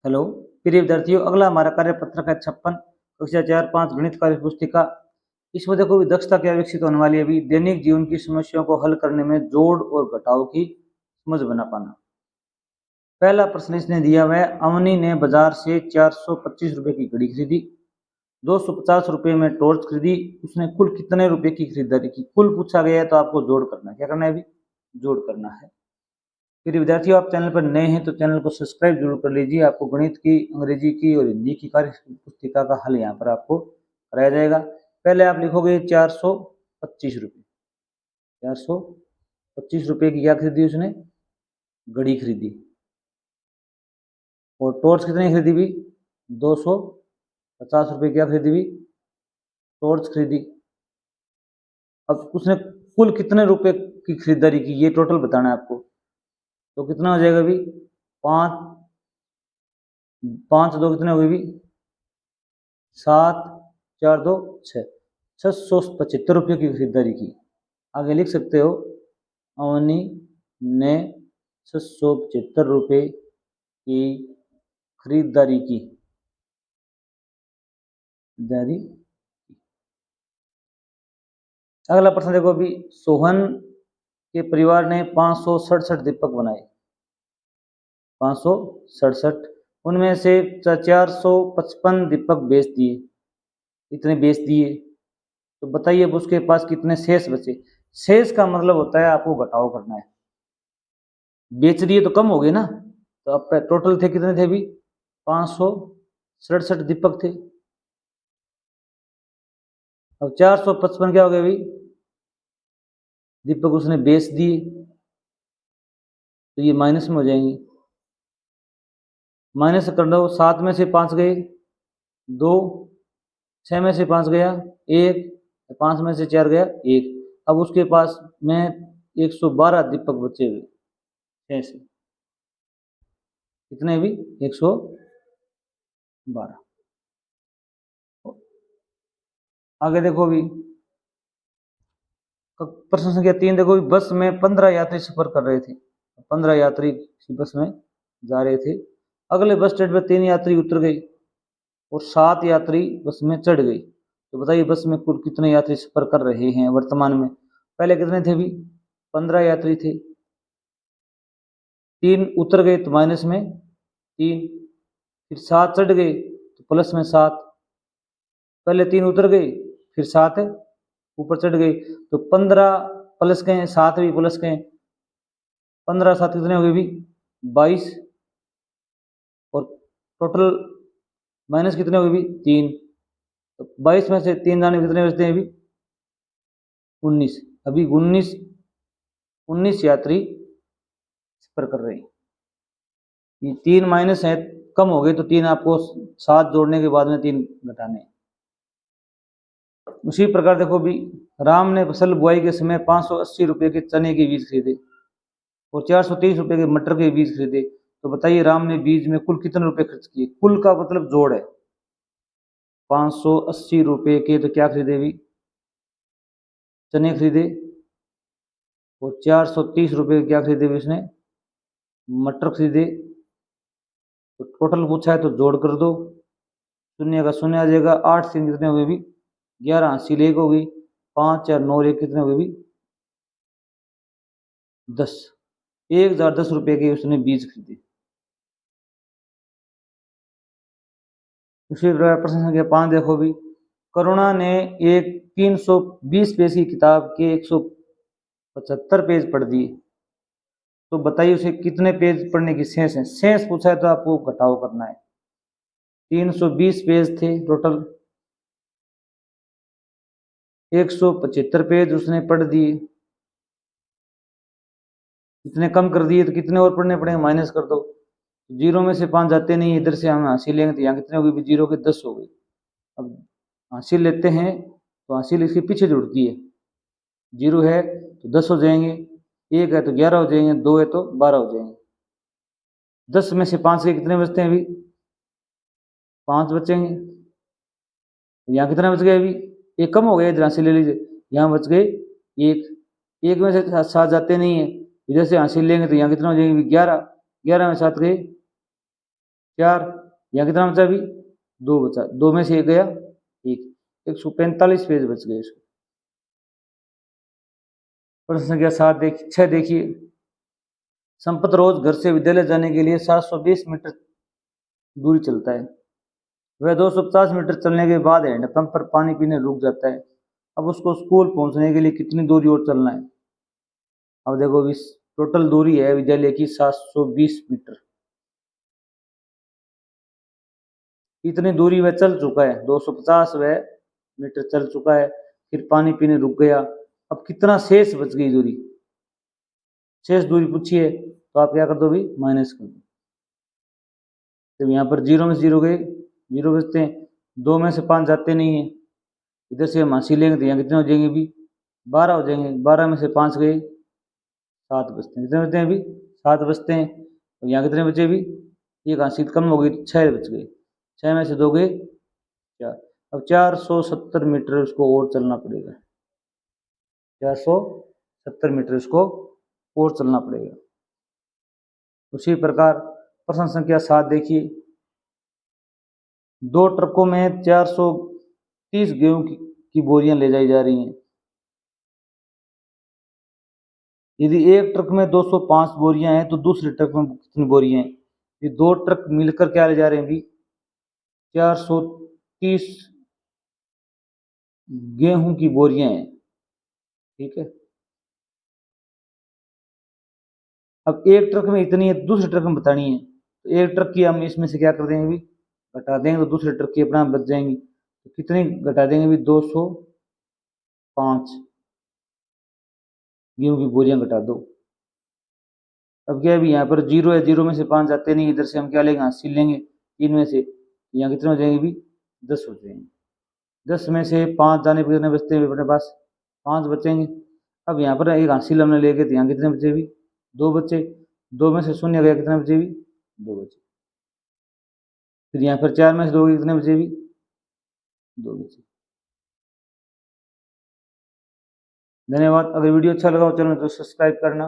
Hello प्रिय विद्यार्थियों, अगला हमारा कार्यपत्र है 56 कक्षा 4-5 गणित कार्य पुस्तिका। इसमें देखो भी दक्षता क्या विकसित होने वाली है। अभी दैनिक जीवन की समस्याओं को हल करने में जोड़ और घटाव की समझ बना पाना। पहला प्रश्न इसने दिया हुआ है, अवनी ने बाजार से 425 रुपए की घड़ी खरीदी, 250 रुपए में टॉर्च खरीदी, उसने कुल कितने रुपए की खरीदारी की। कुल पूछा गया है तो आपको जोड़ करना है। क्या करना है? अभी जोड़ करना है। यदि विद्यार्थियों आप चैनल पर नए हैं तो चैनल को सब्सक्राइब जरूर कर लीजिए। आपको गणित की, अंग्रेजी की और हिंदी की कार्य पुस्तिका का हल यहाँ पर आपको कराया जाएगा। पहले आप लिखोगे 425 रुपये। 425 रुपये की क्या खरीदी? उसने घड़ी खरीदी। और टॉर्च कितनी खरीदी भी? 250 रुपये क्या खरीदी भी? टॉर्च खरीदी। अब उसने कुल कितने रुपए की खरीदारी की, ये टोटल बताना है आपको। तो कितना हो जाएगा भी? 5 5 2 कितने हो गए भी? 7 4 2 6 675 रुपये की खरीदारी की। आगे लिख सकते हो, अवनी ने 675 रुपये की खरीदारी की। अगला प्रश्न देखो अभी, सोहन के परिवार ने 567 दीपक बनाए। 567, उनमें से 455 दीपक बेच दिए। इतने बेच दिए तो बताइए अब उसके पास कितने शेष बचे। शेष का मतलब होता है आपको घटाव करना है। बेच दिए तो कम हो गए ना, तो अब टोटल थे कितने थे भी? 567 दीपक थे। अब 455 क्या हो गए भी? दीपक उसने बेच दिए, तो ये माइनस में हो जाएंगे। माइनस कर दो, 7 में से 5 गए 2, 6 में से 5 गया 1, 5 में से 4 गया 1। अब उसके पास में 112 दीपक बचे हुए। ऐसे कितने भी? 112। आगे देखो भी, प्रश्न संख्या 3 देखो भी, बस में 15 यात्री सफर कर रहे थे। 15 यात्री बस में जा रहे थे। अगले बस स्टैंड पर 3 यात्री उतर गए और 7 यात्री बस में चढ़ गए। तो बताइए बस में कुल कितने यात्री सफर कर रहे हैं वर्तमान में। पहले कितने थे भी? 15 यात्री थे। 3 उतर गए तो माइनस में 3, फिर 7 चढ़ गए तो प्लस में 7। पहले 3 उतर गए, फिर 7 ऊपर चढ़ गए, तो 15 प्लस के 7 भी प्लस के 15 7 कितने हो गए भी? 22। और टोटल माइनस कितने हो गए भी? 3। तो 22 में से 3 दाने कितने बचते हैं अभी? 19। अभी 19 यात्री सफर कर रहे हैं। ये 3 माइनस है, कम हो गए तो 3 आपको 7 जोड़ने के बाद में 3 घटाने। उसी प्रकार देखो भी, राम ने फसल बुआई के समय 580 रुपये के चने के बीज खरीदे और 430 रुपये के मटर के बीज खरीदे। तो बताइए राम ने बीज में कुल कितने रुपए खर्च किए। कुल का मतलब जोड़ है। 580 रुपये के तो क्या खरीदे भी? चने खरीदे। और 430 रुपये के क्या खरीदे भी उसने? मटर खरीदे। तो टोटल पूछा है तो जोड़ कर दो। शून्य का शून्य आ जाएगा। 8 से कितने हो गए भी? 11 हासिल 1 हो गई। 5 4 9 1 कितने हो गए भी? 10। 1010 रुपये के उसने बीज खरीदे। उसी प्रकार प्रश्न संख्या 5 देखो भी, करुणा ने एक 320 पेज की किताब के 175 पेज पढ़ दिए। तो बताइए उसे कितने पेज पढ़ने की शेष है। शेष पूछा है तो आपको घटाव करना है। 320 पेज थे टोटल, 175 पेज उसने पढ़ दिए। इतने कम कर दिए तो कितने और पढ़ने पड़ेंगे? माइनस कर दो। 0 में से 5 जाते नहीं, इधर से हम हासिल लेंगे तो यहाँ कितने हो गए? 0 के 10 हो गए। अब हासिल लेते हैं तो हासिल इसके पीछे जुड़ती है। 0 है तो 10 हो जाएंगे, 1 है तो 11 हो जाएंगे, 2 है तो 12 हो जाएंगे। 10 में से 5 के कितने बचते हैं अभी? 5 बचेंगे। यहाँ कितना बच गया अभी? एक कम हो गया, इधर हासिल ले लीजिए। यहाँ बच गए 1। 1 में से 7 जाते नहीं है, इधर से हासिल लेंगे तो यहाँ कितना हो जाएंगे? 11। 11 में 7 गए 4, यहाँ कितना बचा अभी? 2 बचा, 2 में से 1 गया 1, 145 पेज बच गए इसको। प्रश्न संख्या 6 देखिए, संपत रोज घर से विद्यालय जाने के लिए 720 मीटर दूरी चलता है। वह 250 मीटर चलने के बाद हैंडपंप पर पानी पीने रुक जाता है। अब उसको स्कूल पहुंचने के लिए कितनी दूरी और चलना है? अब देखो, इस टोटल दूरी है विद्यालय की 720 मीटर। इतनी दूरी वह चल चुका है, 250 वह मीटर चल चुका है, फिर पानी पीने रुक गया। अब कितना शेष बच गई दूरी? शेष दूरी पूछी है तो आप क्या कर दो भी? माइनस कर दो। तो यहाँ पर 0 में से 0 गए, 0 बचते हैं, 2 में से 5 जाते नहीं है, इधर से हम हासिल लेंगे तो यहाँ कितने हो जाएंगे भी? 12 हो जाएंगे। 12 में से 5 गए, 7 बचते हैं। कितने बचते हैं अभी? 7 बचते हैं। और यहाँ कितने बचे भी? एक हासिल कम हो गई, 6 बच गए। 6 में से 2 गए, 4। अब 470 मीटर उसको और चलना पड़ेगा। 470 मीटर उसको और चलना पड़ेगा। उसी प्रकार प्रश्न संख्या 7 देखिए, 2 ट्रकों में 430 गेहूं की बोरियां ले जाई जा रही हैं। यदि एक ट्रक में 205 बोरियां हैं तो दूसरे ट्रक में कितनी बोरियां हैं? ये 2 ट्रक मिलकर क्या ले जा रहे हैं भी? 430 गेहूं की बोरियां हैं। ठीक है, अब एक ट्रक में इतनी है, दूसरे ट्रक में बतानी है, तो एक ट्रक की हम इसमें से क्या कर देंगे भी? घटा देंगे, तो दूसरे ट्रक की अपना बच जाएंगी। तो कितनी घटा देंगे भी? 205 गेहूं की बोरियां घटा दो। अब क्या है भी? यहाँ पर 0 है, 0 में से 5 जाते नहीं, इधर से हम क्या लेंगे? हासिल लेंगे 3 में से, यहाँ कितने हो जाएंगे भी? 10 हो जाएंगे। 10 में से 5 जाने पर कितने बचते हैं अपने पास? 5 बचेंगे। अब यहाँ पर एक हासिल हमने लेके, तो यहाँ कितने बचे भी? 2 बचे। 2 में से शून्य गया, कितने बचे भी? 2 बचे। फिर यहाँ पर 4 में से 2 कितने बचे भी? 2 बचे। धन्यवाद। अगर वीडियो अच्छा लगा हो चैनल को सब्सक्राइब करना।